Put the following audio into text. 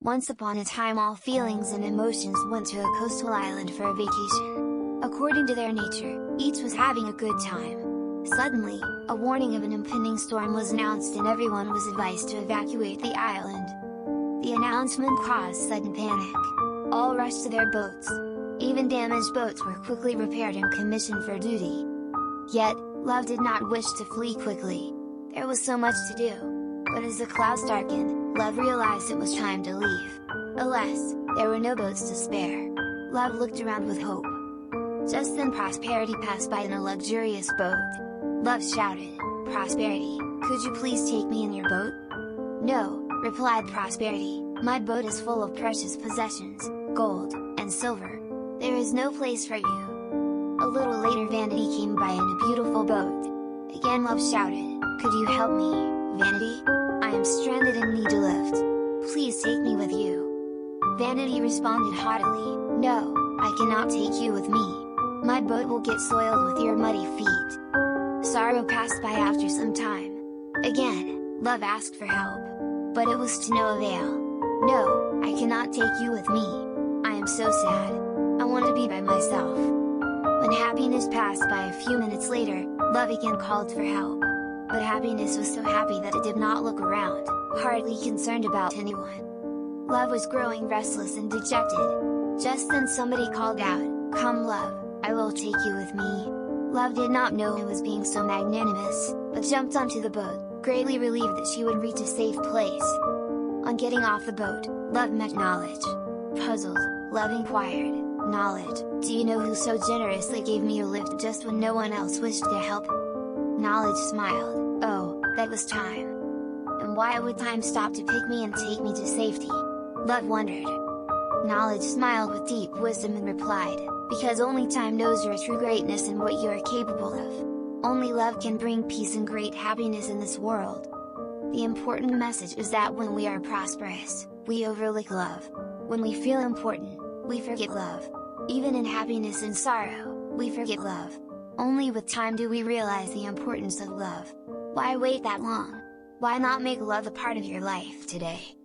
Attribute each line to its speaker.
Speaker 1: Once upon a time all feelings and emotions went to a coastal island for a vacation. According to their nature, each was having a good time. Suddenly, a warning of an impending storm was announced and everyone was advised to evacuate the island. The announcement caused sudden panic. All rushed to their boats. Even damaged boats were quickly repaired and commissioned for duty. Yet, Love did not wish to flee quickly. There was so much to do. But as the clouds darkened, Love realized it was time to leave. Alas, there were no boats to spare. Love looked around with hope. Just then Prosperity passed by in a luxurious boat. Love shouted, "Prosperity, could you please take me in your boat?" "No," replied Prosperity, "my boat is full of precious possessions, gold, and silver. There is no place for you." A little later Vanity came by in a beautiful boat. Again Love shouted, "Could you help me, Vanity? I am stranded and need a lift. Please take me with you." Vanity responded haughtily, "No, I cannot take you with me. My boat will get soiled with your muddy feet." Sorrow passed by after some time. Again, Love asked for help. But it was to no avail. "No, I cannot take you with me. I am so sad. I want to be by myself." When Happiness passed by a few minutes later, Love again called for help. But Happiness was so happy that it did not look around, hardly concerned about anyone. Love was growing restless and dejected. Just then somebody called out, "Come Love, I will take you with me." Love did not know who was being so magnanimous, but jumped onto the boat, greatly relieved that she would reach a safe place. On getting off the boat, Love met Knowledge. Puzzled, Love inquired, "Knowledge, do you know who so generously gave me a lift just when no one else wished to help?" Knowledge smiled, "Oh, that was Time. And why would Time stop to pick me and take me to safety?" Love wondered. Knowledge smiled with deep wisdom and replied, "Because only Time knows your true greatness and what you are capable of. Only love can bring peace and great happiness in this world." The important message is that when we are prosperous, we overlook love. When we feel important, we forget love. Even in happiness and sorrow, we forget love. Only with time do we realize the importance of love. Why wait that long? Why not make love a part of your life today?